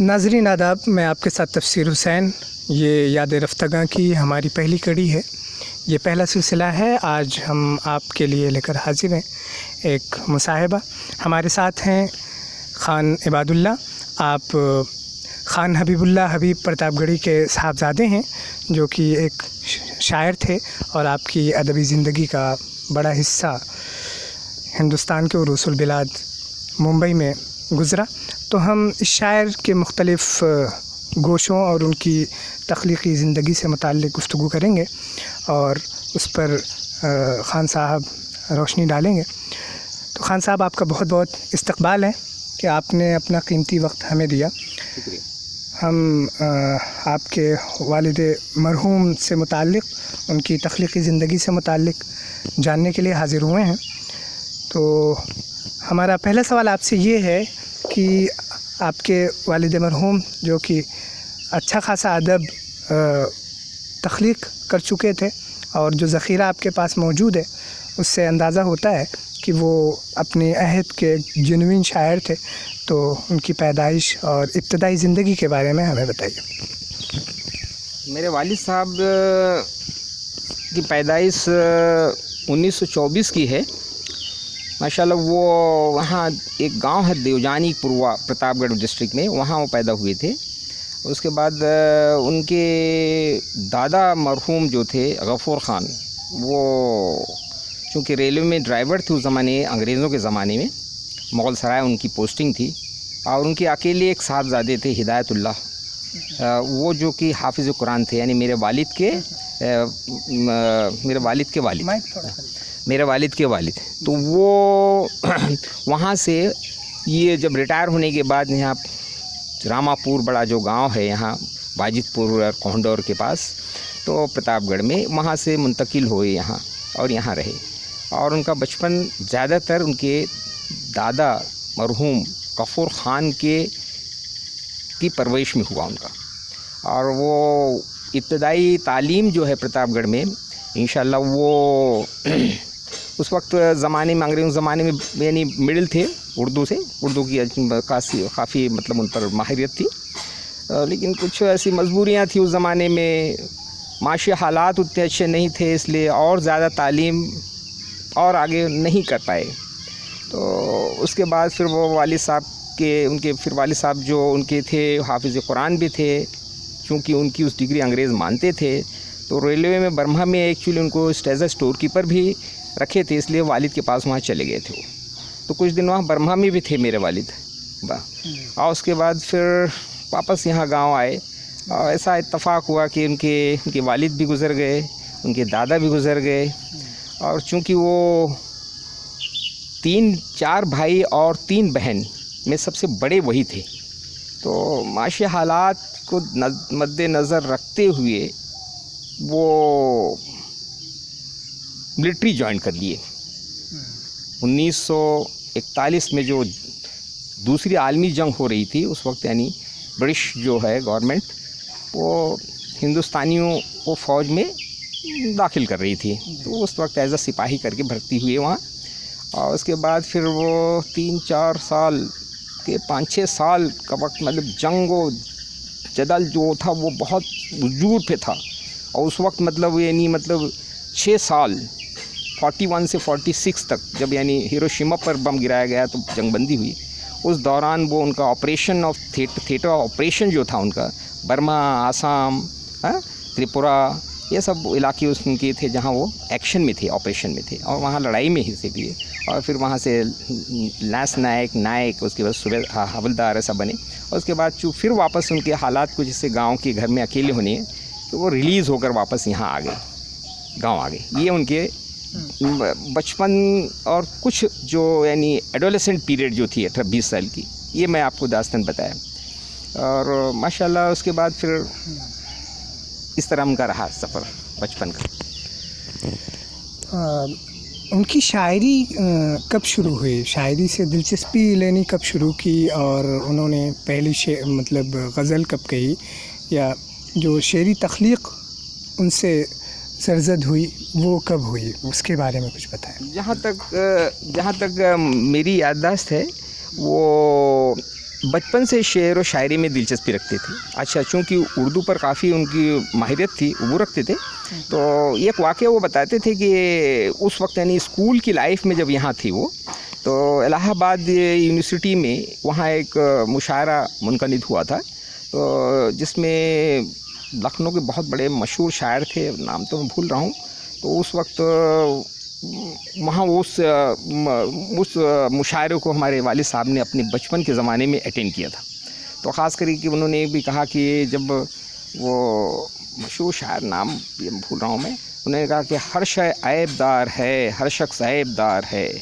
नाज़रीन आदाब, मैं आपके साथ तफसीर हुसैन। ये याद रफ्तगा की हमारी पहली कड़ी है, ये पहला सिलसिला है। आज हम आपके लिए लेकर हाजिर हैं एक मुसाहिबा। हमारे साथ हैं ख़ान इबादुल्लाह। आप ख़ान हबीबुल्लाह हबीब प्रतापगढ़ी के साहबजादे हैं, जो कि एक शायर थे और आपकी अदबी ज़िंदगी का बड़ा हिस्सा हिंदुस्तान के उरूसुल बिलाद मुंबई में गुज़रा। तो हम इस शायर के मुख्तलिफ़ गोशों और उनकी तख्लीक़ी ज़िंदगी से मुताल्लिक़ गुफ्तगू करेंगे और उस पर ख़ान साहब रोशनी डालेंगे। तो ख़ान साहब, आपका बहुत बहुत इस्तक़बाल है कि आपने अपना कीमती वक्त हमें दिया। शुक्रिया। हम आपके वालिद मरहूम से मुताल्लिक़, उनकी तख्लीक़ी ज़िंदगी से मुताल्लिक़ जानने के लिए हाज़िर हुए हैं। तो हमारा पहला सवाल आपसे ये है कि आपके वालिद मरहूम, जो कि अच्छा खासा अदब तख्लीक़ कर चुके थे और जो ज़ख़ीरा आपके पास मौजूद है, उससे अंदाज़ा होता है कि वो अपने अहद के जेनुइन शायर थे। तो उनकी पैदाइश और इब्तदाई ज़िंदगी के बारे में हमें बताइए। मेरे वालिद साहब की पैदाइश 1924 की है माशाल्लाह। वो वहाँ एक गांव है देवजानी पूर्वा, प्रतापगढ़ डिस्ट्रिक्ट में, वहाँ वो पैदा हुए थे। उसके बाद उनके दादा मरहूम जो थे गफ़ूर ख़ान, वो चूँकि रेलवे में ड्राइवर थे उस ज़माने, अंग्रेज़ों के ज़माने में मुग़ल सराय उनकी पोस्टिंग थी। और उनके अकेले एक साहबजादे थे हिदायतुल्लाह, वो जो कि हाफिज़ कुरान थे, यानी मेरे वालिद के वालिद। तो वो वहाँ से ये जब रिटायर होने के बाद यहाँ रामापुर बड़ा जो गांव है यहाँ वाजिदपुर और कोहंडोर के पास, तो प्रतापगढ़ में, वहाँ से मुंतकिल हुए यहाँ और यहाँ रहे। और उनका बचपन ज़्यादातर उनके दादा मरहूम गफ़ूर ख़ान की परवरिश में हुआ उनका। और वो इब्तदाई तालीम जो है प्रतापगढ़ में इंशाअल्लाह वो उस वक्त ज़माने में, अंग्रेज़ों ज़माने में, यानी मिडिल थे उर्दू की काफ़ी मतलब उन पर माहिरियत थी। लेकिन कुछ ऐसी मजबूरियां थी उस ज़माने में, माशी हालात उतने अच्छे नहीं थे, इसलिए और ज़्यादा तालीम और आगे नहीं कर पाए। तो उसके बाद फिर वो वालिद साहब फिर वालिद साहब जो उनके थे हाफिज़ कुरान भी थे, क्योंकि उनकी उस डिग्री अंग्रेज़ मानते थे। तो रेलवे में बर्मा में एक्चुअली उनको एज स्टोर कीपर भी रखे थे, इसलिए वालिद के पास वहाँ चले गए थे वो। तो कुछ दिन वहाँ बर्मा में भी थे मेरे वालिद और उसके बाद फिर वापस यहाँ गांव आए। और ऐसा इत्तफ़ाक़ हुआ कि उनके वालिद भी गुज़र गए, उनके दादा भी गुज़र गए। और चूँकि वो 4 भाई और 3 बहन में सबसे बड़े वही थे, तो माशी हालात को मद्देनज़र रखते हुए वो मिलिट्री ज्वाइन कर लिए। 1941 में जो दूसरी आलमी जंग हो रही थी उस वक्त, यानी ब्रिटिश जो है गवर्नमेंट, वो हिंदुस्तानियों को फ़ौज में दाखिल कर रही थी। तो उस वक्त एज अ सिपाही करके भर्ती हुए वहाँ। और उसके बाद फिर वो 3-4 साल के 5-6 साल का वक्त, मतलब जंग व जदल जो था वो बहुत ज़ोर पे था। और उस वक्त मतलब 6 साल 41 से 46 तक, जब यानी हिरोशिमा पर बम गिराया गया तो जंगबंदी हुई, उस दौरान वो उनका ऑपरेशन ऑफ थिएटर ऑपरेशन जो था उनका, बर्मा, आसाम, त्रिपुरा, ये सब इलाके उनके थे जहाँ वो एक्शन में थे, ऑपरेशन में थे, और वहाँ लड़ाई में हिस्से लिए। और फिर वहाँ से लांस नायक, उसके बाद सुबह हवलदार ऐसा बने। और उसके बाद फिर वापस उनके हालात कुछ जैसे गांव के घर में अकेले होने, तो वो रिलीज़ होकर वापस यहाँ आ गए, गांव आ गए। ये उनके बचपन और कुछ जो यानी एडोलेसेंट पीरियड जो थी 18-20 साल की, ये मैं आपको दास्तान बताया। और माशाल्लाह उसके बाद फिर इस तरह उनका रहा सफ़र बचपन का। उनकी शायरी कब शुरू हुई? शायरी से दिलचस्पी लेनी कब शुरू की? और उन्होंने पहली मतलब गज़ल कब कही, या जो शेरी तख्लीक़ उनसे सरजद हुई वो कब हुई, उसके बारे में कुछ बताएं। जहाँ तक मेरी याददाश्त है, वो बचपन से शेर और शायरी में दिलचस्पी रखते थे। अच्छा, चूँकि उर्दू पर काफ़ी उनकी माहिरियत थी, वो रखते थे। तो एक वाक़या वो बताते थे कि उस वक्त यानी स्कूल की लाइफ में जब यहाँ थी वो, तो इलाहाबाद यूनिवर्सिटी में वहाँ एक मुशायरा मुनक़िद हुआ था, तो जिसमें लखनऊ के बहुत बड़े मशहूर शायर थे, नाम तो मैं भूल रहा हूँ। तो उस वक्त वहाँ उस मुशायरे को हमारे वालिद साहब ने अपने बचपन के ज़माने में अटेंड किया था। तो ख़ास करके उन्होंने भी कहा कि जब वो मशहूर शायर, नाम ये भूल रहा हूँ मैं, उन्होंने कहा कि हर शय ऐबदार है, हर शख्स ऐबदार है।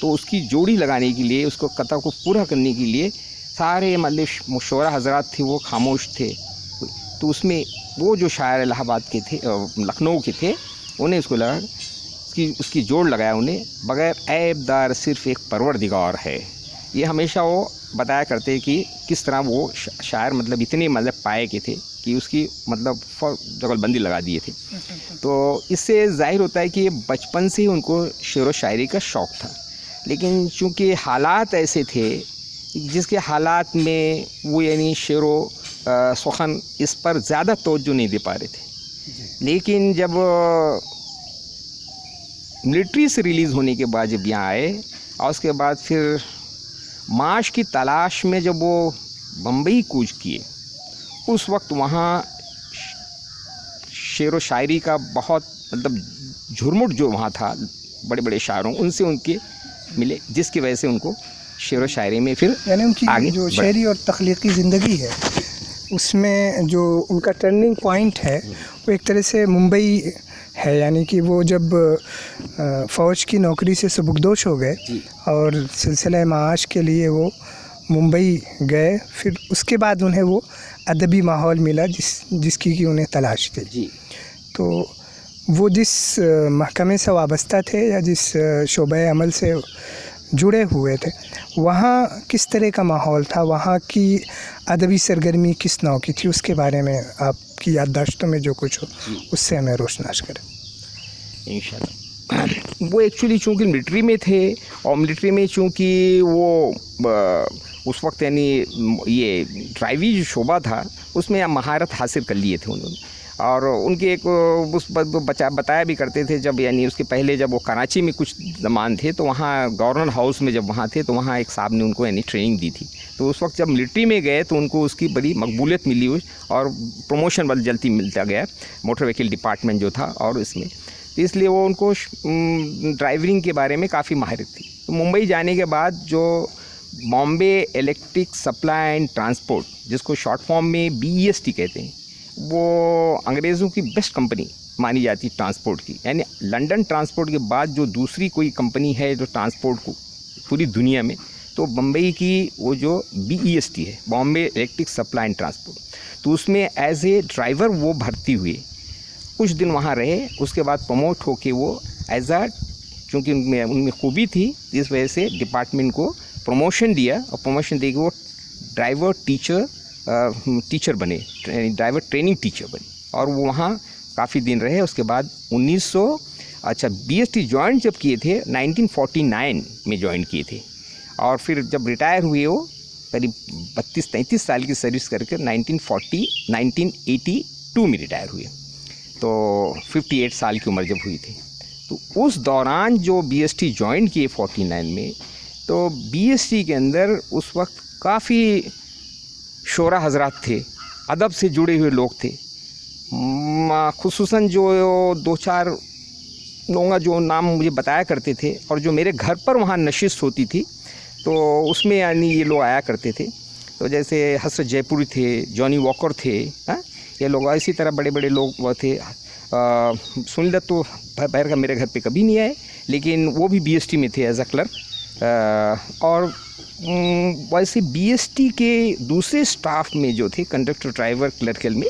तो उसकी जोड़ी लगाने के लिए, उसको कथा को पूरा करने के लिए सारे मतलब मुशौरा हजरात थे वो खामोश थे। तो उसमें वो जो शायर इलाहाबाद के थे, लखनऊ के थे, उन्हें उसको लगा उसकी जोड़ लगाया उन्हें, बग़ैर ऐबदार सिर्फ़ एक परवरदिगार है। ये हमेशा वो बताया करते कि किस तरह वो शायर मतलब इतने मतलब पाए के थे कि उसकी मतलब जुगलबंदी लगा दिए थे। तो इससे ज़ाहिर होता है कि बचपन से ही उनको शेर व शायरी का शौक़ था, लेकिन चूँकि हालात ऐसे थे जिसके हालात में वो यानी शेर व सुख़न इस पर ज़्यादा तवज्जो नहीं दे पा रहे थे। लेकिन जब मिलिट्री से रिलीज़ होने के बाद जब यहाँ आए और उसके बाद फिर माश की तलाश में जब वो बम्बई कूच किए, उस वक्त वहाँ शेर व शायरी का बहुत मतलब झुरमुट जो वहाँ था, बड़े बड़े शायरों उनसे उनके मिले, जिसकी वजह से उनको शेर व शायरी में फिर यानी उनकी आगे जो शायरी और तख्लीकी ज़िंदगी है, उसमें जो उनका टर्निंग पॉइंट है वो एक तरह से मुंबई है। यानी कि वो जब फ़ौज की नौकरी से सबकदोश हो गए और सिलसिला माश के लिए वो मुंबई गए, फिर उसके बाद उन्हें वो अदबी माहौल मिला जिसकी कि उन्हें तलाश थी। जी। तो वो जिस महकमे से वाबस्ता थे या जिस शोबे अमल से जुड़े हुए थे, वहाँ किस तरह का माहौल था, वहाँ की अदबी सरगर्मी किस नौ की थी, उसके बारे में आपकी याददाश्तों में जो कुछ हो उससे हमें रोशनास करें इंशाल्लाह। वो एक्चुअली चूँकि मिलिट्री में थे और मिलिट्री में चूँकि वो उस वक्त यानी ये ड्राइवी जो शोबा था उसमें महारत हासिल कर लिए थे उन्होंने। और उनके एक उस बताया भी करते थे, जब यानी उसके पहले जब वो कराची में कुछ ज़मान थे तो वहाँ गवर्नर हाउस में जब वहाँ थे तो वहाँ एक साहब ने उनको यानी ट्रेनिंग दी थी। तो उस वक्त जब मिलिट्री में गए तो उनको उसकी बड़ी मकबूलियत मिली और प्रमोशन बल जल्दी मिलता गया मोटर व्हीकल डिपार्टमेंट जो था और इसमें, तो इसलिए वो उनको ड्राइवरिंग के बारे में काफ़ी माहिरत थी। तो मुंबई जाने के बाद जो Bombay electric supply and transport, जिसको शॉर्ट फॉर्म में BEST कहते हैं, वो अंग्रेज़ों की बेस्ट कंपनी मानी जाती ट्रांसपोर्ट की। यानी लंदन ट्रांसपोर्ट के बाद जो दूसरी कोई कंपनी है जो ट्रांसपोर्ट को पूरी दुनिया में, तो बम्बई की वो जो BEST है, Bombay electric supply and transport, तो उसमें एज ए ड्राइवर वो भर्ती हुए, कुछ दिन वहाँ रहे, उसके बाद प्रमोट होके वो एज आ, चूँकि उनमें खूबी थी इस वजह से डिपार्टमेंट को प्रमोशन दिया और प्रमोशन दे के वो ड्राइवर टीचर बने, ड्राइवर ट्रेनिंग टीचर बने और वो वहाँ काफ़ी दिन रहे। उसके बाद BEST ज्वाइन जब किए थे 1949 में ज्वाइन किए थे और फिर जब रिटायर हुए वो करीब 32-33 साल की सर्विस करके 1982 में रिटायर हुए, तो 58 साल की उम्र जब हुई थी। तो उस दौरान जो BEST ज्वाइन किए 49 में, तो BEST के अंदर उस वक्त काफ़ी शोरा हजरात थे, अदब से जुड़े हुए लोग थे। खुसूसन जो 2-4 लोगों का जो नाम मुझे बताया करते थे और जो मेरे घर पर वहाँ नशिस्त होती थी तो उसमें यानी ये लोग आया करते थे। तो जैसे हसरत जयपुरी थे, जॉनी वॉकर थे, ये लोग इसी तरह बड़े बड़े लोग वो थे। सुनील दत्त तो बाहर का मेरे घर पे कभी नहीं आए, लेकिन वो भी BEST में थे एज अ क्लर्क। और वैसे BEST के दूसरे स्टाफ में जो थे कंडक्टर, ड्राइवर, क्लर्कल में,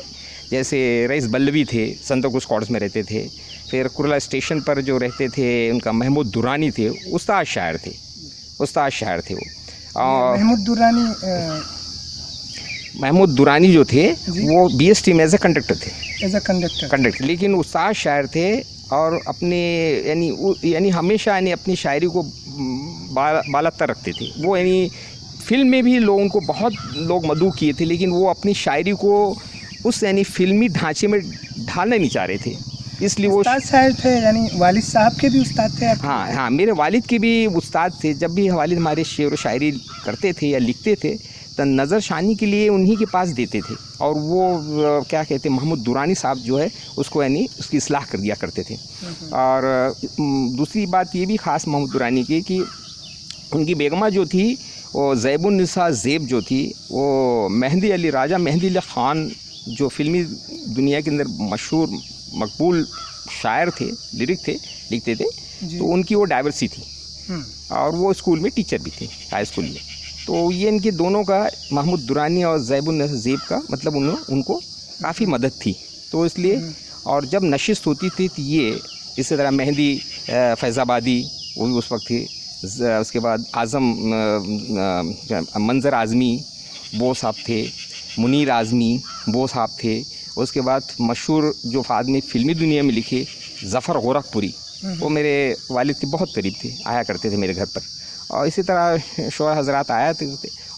जैसे रईस बल्लवी थे, संतोष क्वार्टर्स में रहते थे। फिर कुरला स्टेशन पर जो रहते थे उनका महमूद दुरानी थे, उस्ताद शायर थे वो। महमूद दुरानी जो थे वो BEST में एज अ कंडक्टर थे, कंडक्टर, लेकिन उस्ताद शायर थे और अपने यानी हमेशा यानी अपनी शायरी को बालातर रखते थे। वो यानी फिल्म में भी लोगों को बहुत लोग मदऊ किए थे, लेकिन वो अपनी शायरी को उस यानी फिल्मी ढांचे में ढालना नहीं चाह रहे थे, इसलिए वो उस्ताद शायर थे, यानी वालिद साहब के भी उस्ताद थे आपके? हाँ हाँ, मेरे वालिद के भी उस्ताद थे। जब भी वालिद हमारे शेर व शायरी करते थे या लिखते थे तो नज़र शानी के लिए उन्हीं के पास देते थे, और वो क्या कहते हैं, मोहम्मद दुरानी साहब जो है उसको यानी उसकी इस्लाह कर दिया करते थे। और दूसरी बात ये भी ख़ास मोहम्मद दुरानी की कि उनकी बेगमा जो थी वो ज़ैबुन्निसा ज़ेब जो थी, वो मेहंदी अली राजा मेहंदी अली ख़ान जो फ़िल्मी दुनिया के अंदर मशहूर मकबूल शायर थे, लिरिक थे, लिखते थे, तो उनकी वो डाइवर्सी थी, और वो स्कूल में टीचर भी थे, हाई स्कूल में। तो ये इनके दोनों का, महमूद दुरानी और ज़ैबुन्निसा ज़ेब का, मतलब उनको काफ़ी मदद थी। तो इसलिए, और जब नशिस्त होती थी तो ये इसी तरह मेहंदी फैज़ाबादी वो भी उस वक्त थी, उसके बाद आज़म मंज़र आज़मी वो साहब थे, मुनीर आज़मी वो साहब थे, उसके बाद मशहूर जो आदमी फ़िल्मी दुनिया में लिखे ज़फ़र गोरखपुरी, वो मेरे वालिद के बहुत करीब थे, आया करते थे मेरे घर पर। और इसी तरह शोर हजरात आया थे,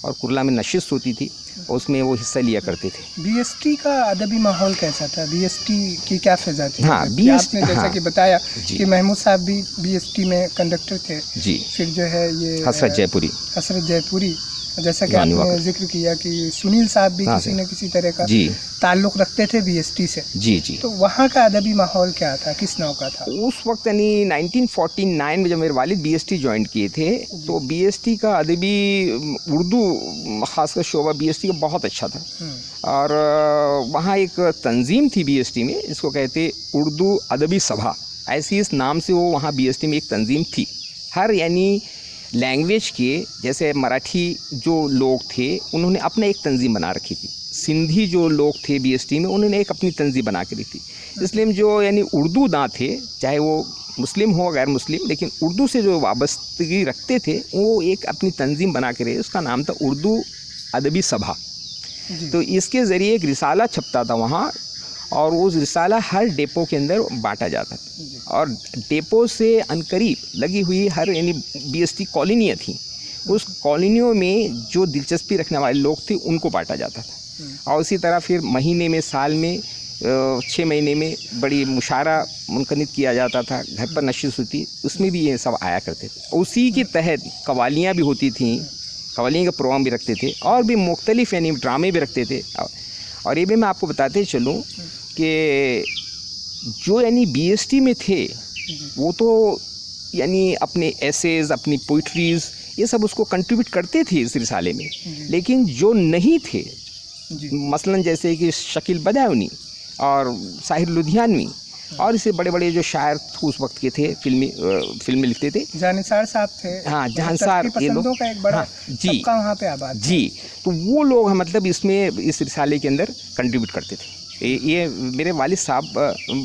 और कुरला में नशिस्त होती थी, उसमें वो हिस्सा लिया करते थे। बीएसटी का अदबी माहौल कैसा था? बीएसटी की क्या फ़िज़ा थी? हाँ, आपने जैसा कि बताया जी। कि महमूद साहब भी बीएसटी में कंडक्टर थे जी। फिर जो है ये हसरत जयपुरी, जैसा कि आपने जिक्र किया कि सुनील साहब भी किसी न किसी तरह का जी ताल्लुक़ रखते थे बीएसटी से। जी जी। तो वहाँ का अदबी माहौल क्या था, किस नौ का था? उस वक्त यानी 1949 में जब मेरे वालिद बीएसटी ज्वाइन किए थे, तो बीएसटी का अदबी उर्दू ख़ासकर शोबा बीएसटी का बहुत अच्छा था। और वहाँ एक तंजीम थी बीएसटी में, इसको कहते उर्दू अदबी सभा, ऐसी इस नाम से वो वहाँ बीएसटी में एक तंजीम थी। हर यानी लैंग्वेज के, जैसे मराठी जो लोग थे उन्होंने अपना एक तंजीम बना रखी थी, सिंधी जो लोग थे बीएसटी में उन्होंने एक अपनी तंजीम बना के रखी थी। इसलिए जो यानी उर्दू दाँ थे, चाहे वो मुस्लिम हो गैर मुस्लिम, लेकिन उर्दू से जो वाबस्तगी रखते थे वो एक अपनी तंजीम बना के रहे, उसका नाम था उर्दू अदबी सभा। तो इसके ज़रिए एक रिसाला छपता था वहाँ, और उस रिसाला हर डेपो के अंदर बांटा जाता था, और डेपो से अनकरीब लगी हुई हर यानी बीएसटी कॉलोनियाँ थी, उस कॉलोनियों में जो दिलचस्पी रखने वाले लोग थे उनको बांटा जाता था। और उसी तरह फिर महीने में, साल में 6 महीने में बड़ी मुशायरा मुनक़िद किया जाता था, घर पर नशिस्त होती, उसमें भी ये सब आया करते थे। उसी के तहत कवालियाँ भी होती थीं, कवालियों का प्रोग्राम भी रखते थे, और भी मुख्तलिफ़ यानी ड्रामे भी रखते थे। और ये भी मैं आपको बताते चलूँ कि जो यानी बीएसटी में थे वो तो यानी अपने एसेज, अपनी पोइट्रीज़, ये सब उसको कंट्रीब्यूट करते थे इस रिसाले में, लेकिन जो नहीं थे, मसलन जैसे कि शकील बदायूनी और साहिर लुधियानवी और इसे बड़े बड़े जो शायर उस वक्त के थे, फिल्में लिखते थे, जानिसार साहब थे। हाँ, जानिसार, ये लोग का एक बड़ा जी वहाँ पे आबाद जी। तो वो लोग मतलब इसमें इस रिसाले के अंदर कंट्रीब्यूट करते थे। ये मेरे वालिद साहब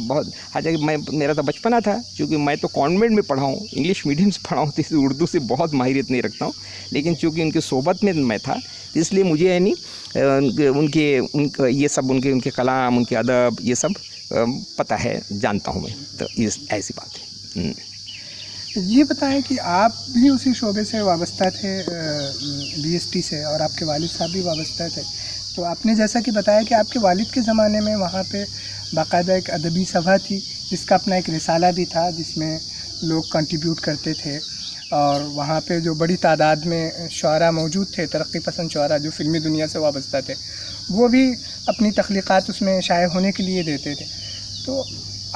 बहुत, हालांकि मेरा तो बचपना था, क्योंकि मैं तो कॉन्वेंट में पढ़ा हूँ, इंग्लिश मीडियम से पढ़ा हूँ, तो उर्दू से बहुत माहिरियत नहीं रखता हूँ, लेकिन चूँकि उनके सोबत में मैं था, इसलिए मुझे यानी उनका ये सब, उनके कलाम, उनके अदब, ये सब पता है, जानता हूँ मैं। तो इस ऐसी बात है। ये बताएं कि आप भी उसी शोबे से वाबस्ता थे, बीएसटी से, और आपके वालिद साहब भी वाबस्ता थे। तो आपने जैसा कि बताया कि आपके वालिद के ज़माने में वहाँ पे बाकायदा एक अदबी सभा थी, जिसका अपना एक रिसाला भी था, जिसमें लोग कंट्रीब्यूट करते थे, और वहाँ पे जो बड़ी तादाद में शुअरा मौजूद थे, तरक्की पसंद शुअरा जो फ़िल्मी दुनिया से वाबस्ता थे, वो भी अपनी तख्लीक़ात उसमें शाये होने के लिए देते थे। तो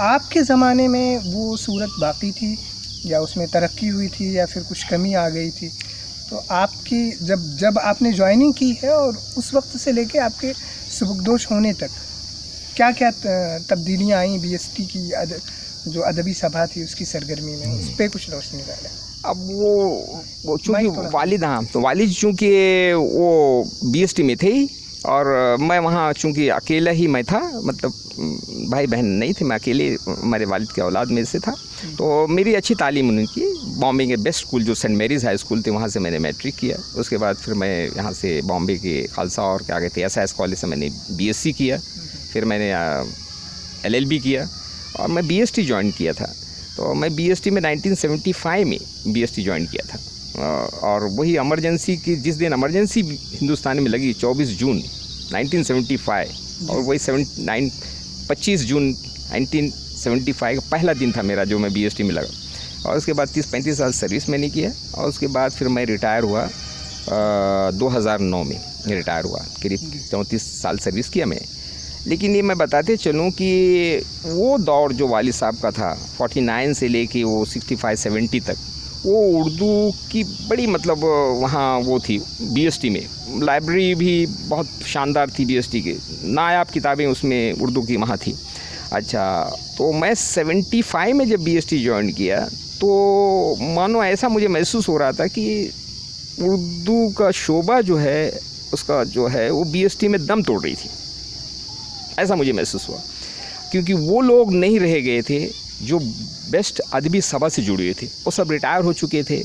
आपके ज़माने में वो सूरत बाकी थी, या उसमें तरक्की हुई थी, या फिर कुछ कमी आ गई थी? तो आपकी जब आपने ज्वाइनिंग की है, और उस वक्त से लेके आपके सुबकदोश होने तक क्या क्या तब्दीलियाँ आई बीएसटी की जो अदबी सभा थी उसकी सरगर्मी में, उस पर कुछ रोशनी डालें। अब वो चूँकि वालिद, हाँ, तो वालिद चूँकि वो बीएसटी में थे, और मैं वहाँ चूँकि अकेला ही मैं था, मतलब भाई बहन नहीं थे, मैं अकेले हमारे वालिद के औलाद में से था। तो मेरी अच्छी तालीम उनकी बॉम्बे के बेस्ट स्कूल जो सेंट मेरीज़ हाई स्कूल थे, वहाँ से मैंने मैट्रिक किया। उसके बाद फिर मैं यहाँ से बॉम्बे के खालसा और क्या कहते हैं एसआईएस कॉलेज से मैंने बीएससी किया, फिर मैंने एलएलबी किया, और मैं बीएसटी ज्वाइन किया था। तो मैं बीएसटी में 1975 में बीएसटी ज्वाइन किया था। और वही इमरजेंसी की जिस दिन इमरजेंसी हिंदुस्तान में लगी 24 जून 1975 और वही 25 जून 1975 का पहला दिन था मेरा जो मैं BST में लगा। और उसके बाद 30-35 साल सर्विस मैंने किया और उसके बाद फिर मैं रिटायर हुआ 2009 में रिटायर हुआ। करीब 34 साल सर्विस किया मैं। लेकिन ये मैं बताते चलूँ कि वो दौर जो वालिद साहब का था 49 से लेके वो 65-70 तक, वो उर्दू की बड़ी मतलब वहाँ वो थी BST में। लाइब्रेरी भी बहुत शानदार थी BST के, नायाब किताबें उसमें उर्दू की वहाँ थी। अच्छा, तो मैं 75 में जब BST ज्वाइन किया तो मानो ऐसा मुझे महसूस हो रहा था कि उर्दू का शोबा जो है उसका जो है वो BST में दम तोड़ रही थी, ऐसा मुझे महसूस हुआ। क्योंकि वो लोग नहीं रह गए थे जो बेस्ट अदबी सभा से जुड़े हुए थे, वो सब रिटायर हो चुके थे,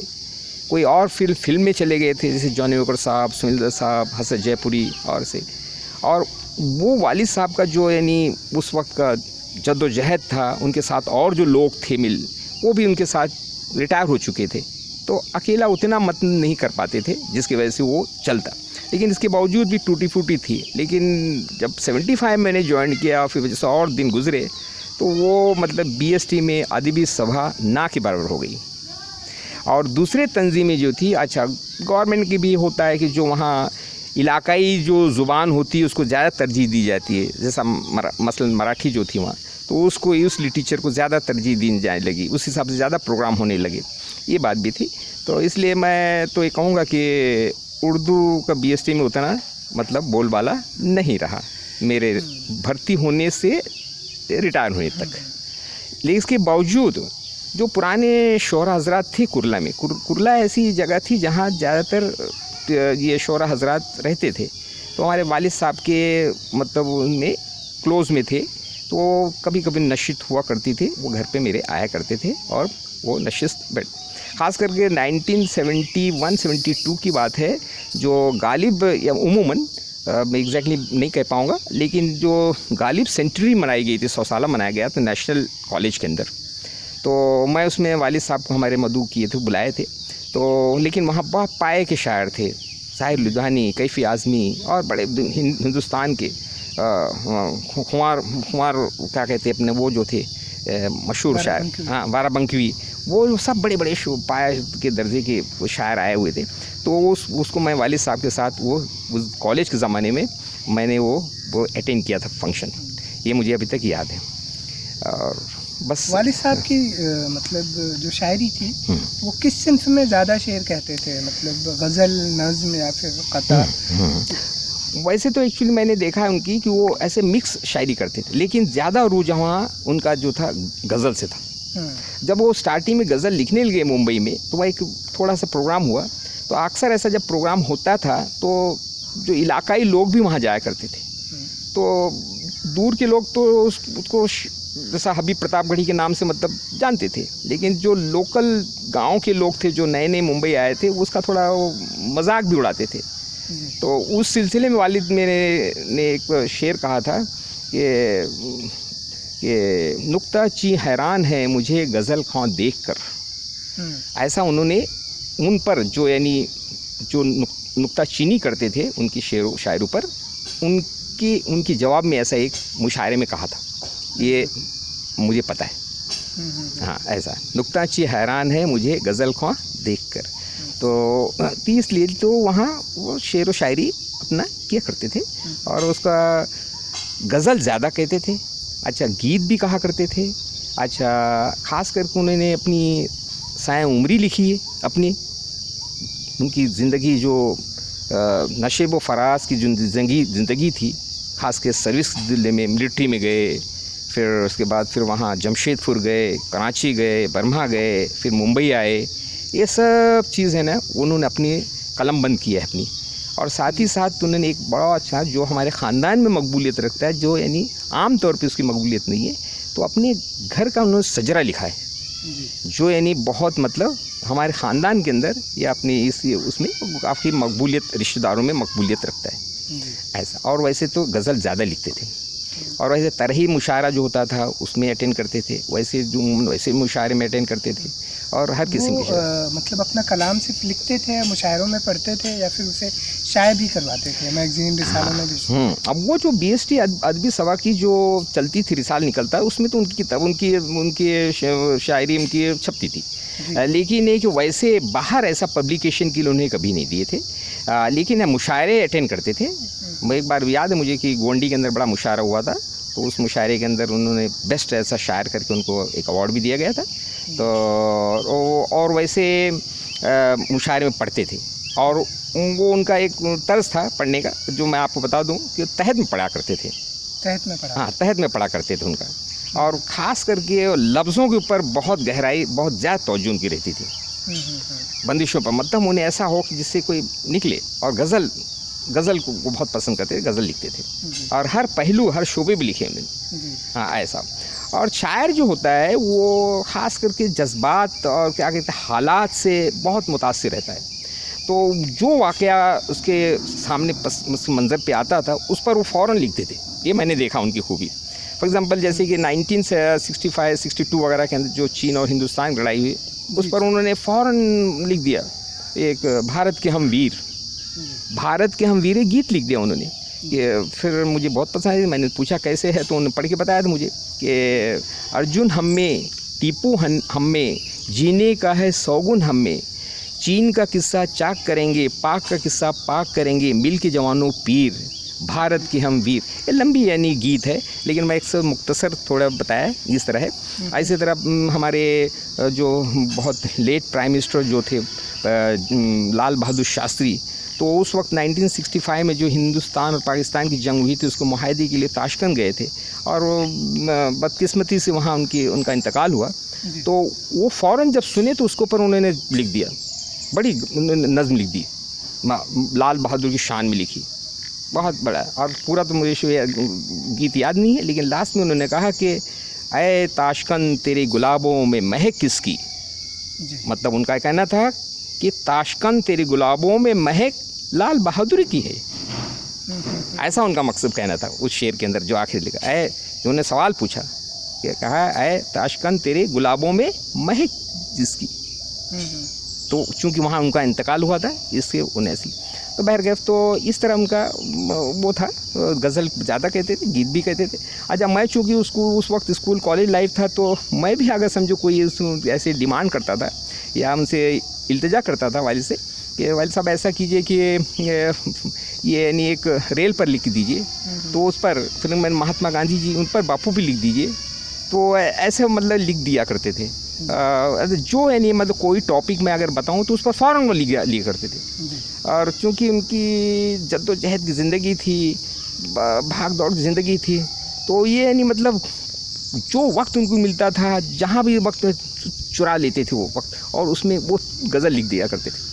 कोई और फिल्म में चले गए थे, जैसे जॉनी वॉकर साहब, सुनील दत्त साहब, हसन जयपुरी और वो वालिद साहब का जो यानी उस वक्त का जद्दोजहद था, उनके साथ और जो लोग थे मिल, वो भी उनके साथ रिटायर हो चुके थे। तो अकेला उतना मतन नहीं कर पाते थे जिसकी वजह से वो चलता। लेकिन इसके बावजूद भी टूटी फूटी थी। लेकिन जब 75 मैंने ज्वाइन किया फिर वजह से और दिन गुजरे तो वो मतलब BST में अदबी सभा ना के बराबर हो गई। और दूसरे तंजीमें जो थी, अच्छा गवर्नमेंट की भी होता है कि जो वहाँ इलाकाई जो ज़ुबान होती है उसको ज़्यादा तरजीह दी जाती है। जैसा मसलन मराठी जो थी वहाँ, तो उसको उस लिटरेचर को ज़्यादा तरजीह दी जाने लगी, उस हिसाब से ज़्यादा प्रोग्राम होने लगे, ये बात भी थी। तो इसलिए मैं तो ये कहूँगा कि उर्दू का BST में उतना मतलब बोलबाला नहीं रहा मेरे भर्ती होने से रिटायर होने तक। लेकिन इसके बावजूद जो पुराने शोरा हजरात थे कुरला में, कुरला ऐसी जगह थी जहाँ ज़्यादातर ये शोरा हजरात रहते थे। तो हमारे वालिद साहब के मतलब उनमें क्लोज़ में थे, तो कभी कभी नशिस्त हुआ करती थी, वो घर पे मेरे आया करते थे और वो नशिस्त बैठ ख़ास करके 1971-72 की बात है, जो गालिब या उमूमन मैं एग्जैक्टली नहीं कह पाऊँगा, लेकिन जो गालिब सेंचुरी मनाई गई थी, 100 साल मनाया गया था नेशनल कॉलेज के अंदर। तो मैं उसमें वालिद साहब को हमारे मदऊ किए थे, बुलाए थे। तो लेकिन वहाँ बहुत पाए के शायर थे, साहिर लुधियानी, कैफ़ी आज़मी और बड़े हिंदुस्तान के खुमार क्या कहते हैं अपने वो जो थे मशहूर शायर, हाँ बाराबंकी, वो सब बड़े बड़े पाए के दर्जे के वो शायर आए हुए थे। तो उसको मैं वालिद साहब के साथ वो उस कॉलेज के ज़माने में मैंने वो अटेंड किया था फंक्शन, ये मुझे अभी तक याद है। और बस वालिद साहब की मतलब जो शायरी थी वो किस सिंफ में ज़्यादा शेर कहते थे, मतलब गज़ल, नज़्म या फिर कता? वैसे तो एक्चुअली मैंने देखा है उनकी कि वो ऐसे मिक्स शायरी करते थे, लेकिन ज़्यादा रुझान उनका जो था गज़ल से था। जब वो स्टार्टिंग में गज़ल लिखने लगे मुंबई में, तो वह एक थोड़ा सा प्रोग्राम हुआ, तो अक्सर ऐसा जब प्रोग्राम होता था तो जो इलाकाई लोग भी वहाँ जाया करते थे। तो दूर के लोग तो उसको जैसा हबीब प्रतापगढ़ी के नाम से मतलब जानते थे, लेकिन जो लोकल गांव के लोग थे जो नए नए मुंबई आए थे, उसका थोड़ा मजाक भी उड़ाते थे। तो उस सिलसिले में वालिद मेरे ने एक शेर कहा था कि नुक्ता ची हैरान है मुझे गज़ल खां देख कर। ऐसा उन्होंने उन पर जो यानी जो नुक्ता चीनी करते थे उनकी शायरों पर, उनकी जवाब में ऐसा एक मुशायरे में कहा था, ये मुझे पता है। हाँ, ऐसा नुक्ता ची हैरान है मुझे गज़ल खां देख कर। तो इसलिए तो वहाँ वो शेर व शायरी अपना किया करते थे और उसका गज़ल ज़्यादा कहते थे। अच्छा, गीत भी कहा करते थे। अच्छा, ख़ास करके उन्होंने अपनी साए उम्री लिखी है, अपनी उनकी ज़िंदगी जो नशेब व फराज की जो ज़िंदगी थी, ख़ास कर सर्विस दिल्ली में मिलिट्री में गए, फिर उसके बाद फिर वहाँ जमशेदपुर गए, कराची गए, बर्मा गए, फिर मुंबई आए, ये सब चीज़ है ना उन्होंने अपनी कलम बंद की है अपनी। और साथ ही साथ उन्होंने एक बड़ा अच्छा जो हमारे ख़ानदान में मकबूलियत रखता है, जो यानी आम तौर पे उसकी मकबूलियत नहीं है, तो अपने घर का उन्होंने सजरा लिखा है, जो यानी बहुत मतलब हमारे ख़ानदान के अंदर या अपने उसमें काफ़ी मकबूलियत, रिश्तेदारों में मकबूलियत रखता है ऐसा। और वैसे तो गज़ल ज़्यादा लिखते थे और वैसे तरही मुशायरा जो होता था उसमें अटेंड करते थे, वैसे मुशायरे में अटेंड करते थे। और हर किस्म के शायर। मतलब अपना कलाम सिर्फ लिखते थे, मुशायरों में पढ़ते थे, या फिर उसे शाये भी करवाते थे मैगजीन रिसालों में भी? अब वो जो BST अदबी सभा की जो चलती थी, रिसाल निकलता है, उसमें तो उनकी किताब, उनकी शायरी उनकी छपती थी, लेकिन एक वैसे बाहर ऐसा पब्लिकेशन के लिए उन्हें कभी नहीं दिए थे। लेकिन मुशायरे अटेंड करते थे। एक बार याद है मुझे कि गोंडी के अंदर बड़ा मुशायरा हुआ था, तो उस मुशायरे के अंदर उन्होंने बेस्ट ऐसा शायर करके उनको एक अवार्ड भी दिया गया था। तो और वैसे मुशायरे में पढ़ते थे, और वो उनका एक तर्ज था पढ़ने का, जो मैं आपको बता दूं कि तहत में पढ़ा करते थे। तहत में पढ़ा? हाँ, तहत में पढ़ा करते थे उनका, और ख़ास करके लफ्ज़ों के ऊपर बहुत गहराई, बहुत ज़्यादा तवज्जो उनकी रहती थी, बंदिशों पर, मतलब उन्हें ऐसा हो कि जिससे कोई निकले। और गज़ल को वो बहुत पसंद करते थे, गज़ल लिखते थे, और हर पहलू, हर शोबे भी लिखे उन्होंने। हाँ, ऐसा। और शायर जो होता है वो ख़ास करके जज्बात और क्या कहते हैं, हालात से बहुत मुतासिर रहता है। तो जो वाक़या उसके सामने मंज़र पे आता था, उस पर वो फ़ौरन लिखते थे। ये मैंने देखा उनकी खूबी। फॉर एग्ज़ाम्पल जैसे कि 1965-62 वगैरह के अंदर जो चीन और हिंदुस्तान की लड़ाई हुई, उस पर उन्होंने फ़ौरन लिख दिया एक भारत के हम वीर, भारत के हम वीर गीत लिख दिया उन्होंने। कि फिर मुझे बहुत पसंद है, मैंने पूछा कैसे है, तो उन्होंने पढ़ के बताया था मुझे कि अर्जुन हम में, टीपू हम में, जीने का है सौगुन हम में, चीन का किस्सा चाक करेंगे, पाक का किस्सा पाक करेंगे, मिल के जवानों पीर, भारत के हम वीर। ये लंबी यानी गीत है, लेकिन मैं एक से मुख्तसर थोड़ा बताया इस तरह है। इसी तरह हमारे जो बहुत लेट प्राइम मिनिस्टर जो थे लाल बहादुर शास्त्री, तो उस वक्त 1965 में जो हिंदुस्तान और पाकिस्तान की जंग हुई थी, उसको मुआहदे के लिए ताशकंद गए थे, और बदकिस्मती से वहाँ उनका इंतकाल हुआ। तो वो फ़ौरन जब सुने तो उसके ऊपर उन्होंने लिख दिया, बड़ी नज़्म लिख दी, लाल बहादुर की शान में लिखी, बहुत बड़ा। और पूरा तो मुझे गीत याद नहीं है, लेकिन लास्ट में उन्होंने कहा कि ऐ ताशकंद तेरे गुलाबों में महक किसकी। मतलब उनका कहना था कि ताशकंद तेरे गुलाबों में महक लाल बहादुर की है। ऐसा उनका मकसद कहना था उस शेर के अंदर जो आखिर लिखा। ऐ उन्होंने सवाल पूछा कि कहा ऐ ताशकंद तेरे गुलाबों में महक जिसकी, तो चूँकि वहाँ उनका इंतकाल हुआ था, इससे उन्हें ऐसी। तो बहरकैफ तो इस तरह उनका वो था, गज़ल ज़्यादा कहते थे, गीत भी कहते थे। अच्छा, मैं चूँकि उस वक्त स्कूल कॉलेज लाइफ था, तो मैं भी अगर समझो कोई ऐसे डिमांड करता था या उनसे इल्तिजा करता था वालिद से कि वालिद साहब ऐसा कीजिए कि ये यानी एक रेल पर लिख दीजिए, तो उस पर फिर मैंने महात्मा गांधी जी, उन पर बापू भी लिख दीजिए, तो ऐसे मतलब लिख दिया करते थे। जो यानी मतलब कोई टॉपिक मैं अगर बताऊं तो उस पर फ़ौरन वो लिया करते थे। और चूँकि उनकी जद्दोजहद की ज़िंदगी थी, भाग दौड़ की ज़िंदगी थी, तो ये यानी मतलब जो वक्त उनको मिलता था, जहाँ भी वक्त चुरा लेते थे वो वक्त, और उसमें वो गज़ल लिख दिया करते थे।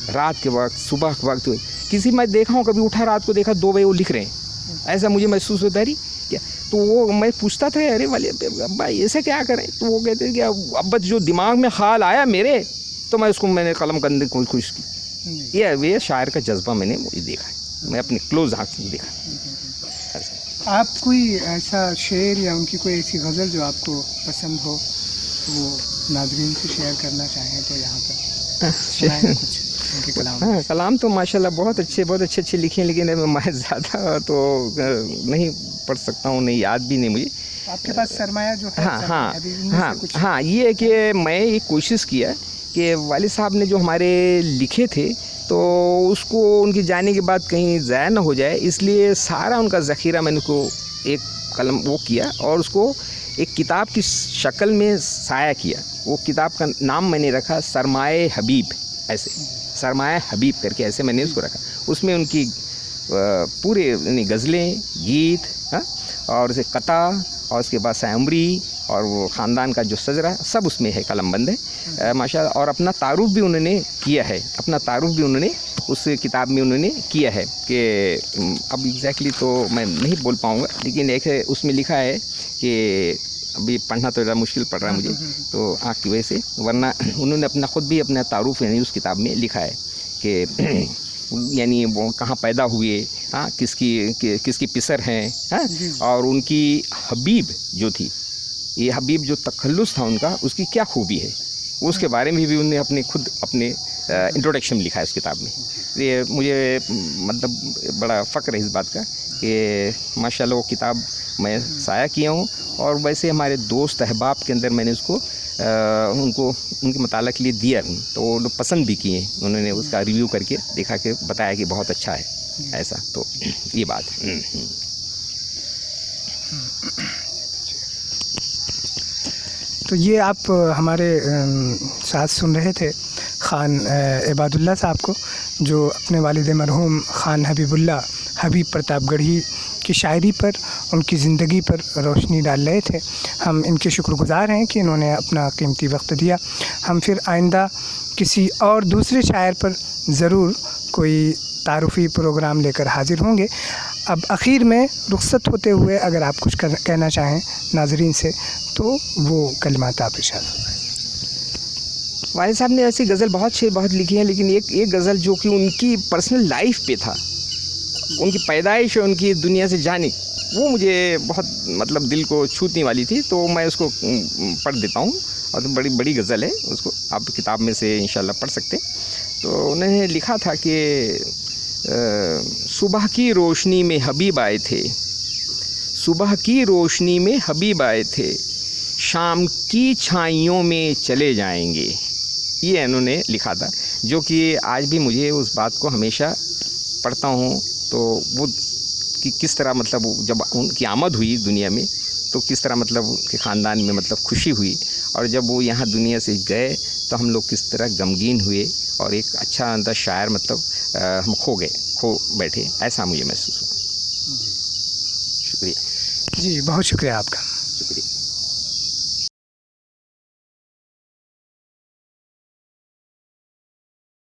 रात के वक्त, सुबह के वक्त, किसी मैं देखा हूँ, कभी उठा रात को देखा 2 बजे वो लिख रहे हैं, ऐसा मुझे महसूस होता है क्या। तो वो मैं पूछता था, अरे वाले अब्बा ऐसे क्या करें, तो वो कहते हैं कि अब जो दिमाग में ख्याल आया मेरे, तो मैंने कलम करने की कोशिश की। ये शायर का जज्बा मैंने देखा है, मैं अपने क्लोज आँख से देखा। आप कोई ऐसा शेर या उनकी कोई ऐसी गज़ल जो आपको पसंद हो, वो नाज़रीन से शेयर करना चाहें तो यहाँ पर सुनाएं कुछ उनके कलाम? हाँ, कलाम तो माशाल्लाह बहुत अच्छे लिखे हैं, लेकिन मैं ज़्यादा तो नहीं पढ़ सकता हूँ, नहीं याद भी नहीं मुझे। आपके पास सरमाया जो है? हाँ, ये है कि मैं एक कोशिश किया कि वालिद साहब ने जो हमारे लिखे थे, तो उसको उनके जाने के बाद कहीं ज़ाया ना हो जाए, इसलिए सारा उनका ज़ख़ीरा मैंने को एक कलम वो किया और उसको एक किताब की शक्ल में साया किया। वो किताब का नाम मैंने रखा सरमाए हबीब, ऐसे सरमाए हबीब करके ऐसे मैंने उसको रखा। उसमें उनकी पूरे गज़लें, गीत, हाँ, और उसे कता, और उसके बाद सायमरी और वो ख़ानदान का जो सजरा सब उसमें है, कलमबंद है माशाल्लाह। और अपना तारुफ भी उन्होंने किया है, उस किताब में उन्होंने किया है कि अब एग्जैक्टली तो मैं नहीं बोल पाऊँगा, लेकिन एक उसमें लिखा है कि अभी पढ़ना तो ज़रा मुश्किल पड़ रहा है मुझे तो आँख की वजह से, वरना उन्होंने खुद भी अपना तारुफ यानी उस किताब में लिखा है कि यानी वो कहाँ पैदा हुए, हाँ, किसकी पिसर हैं, हाँ, और उनकी हबीब जो थी, ये हबीब जो तखल्लुस था उनका, उसकी क्या खूबी है, उसके बारे में भी उन्होंने अपने इंट्रोडक्शन में लिखा है उस किताब में। ये मुझे मतलब बड़ा फ़ख्र है इस बात का कि माशाल्लाह वो किताब मैं शाया किया हूँ, और वैसे हमारे दोस्त अहबाब के अंदर मैंने उसको उनको उनके मताला के लिए दिया, तो वो लोग पसंद भी किए। उन्होंने उसका रिव्यू करके देखा कि बताया कि बहुत अच्छा है ऐसा, तो ये बात है। तो ये आप हमारे साथ सुन रहे थे ख़ान इबादुल्ला साहब को, जो अपने वालिद मरहूम ख़ान हबीबुल्ला हबीब प्रतापगढ़ी की शायरी पर, उनकी ज़िंदगी पर रोशनी डाल रहे थे। हम इनके शुक्रगुज़ार हैं कि इन्होंने अपना कीमती वक्त दिया। हम फिर आइंदा किसी और दूसरे शायर पर ज़रूर कोई तारुफ़ी प्रोग्राम लेकर हाज़िर होंगे। अब आखिर में रुख़्सत होते हुए अगर आप कुछ कहना चाहें नाज़रीन से, तो वो कलिमात आप इरशाद फरमाएं। वालिद साहब ने ऐसी गज़ल बहुत लिखी है, लेकिन एक गज़ल जो कि उनकी पर्सनल लाइफ पे था, उनकी पैदाइश और उनकी दुनिया से जाने, वो मुझे बहुत मतलब दिल को छूने वाली थी, तो मैं उसको पढ़ देता हूँ। और तो बड़ी गज़ल है, उसको आप किताब में से इंशाल्लाह पढ़ सकते। तो उन्होंने लिखा था कि सुबह की रोशनी में हबीब आए थे, सुबह की रोशनी में हबीब आए थे, शाम की छाइयों में चले जाएंगे। ये उन्होंने लिखा था, जो कि आज भी मुझे उस बात को हमेशा पढ़ता हूँ तो वो कि किस तरह मतलब जब उनकी आमद हुई दुनिया में, तो किस तरह मतलब उनके ख़ानदान में मतलब खुशी हुई, और जब वो यहाँ दुनिया से गए तो हम लोग किस तरह गमगीन हुए, और एक अच्छा अंदर शायर मतलब हम खो बैठे, ऐसा मुझे महसूस हुआ। शुक्रिया जी, बहुत शुक्रिया आपका। शुक्रिया।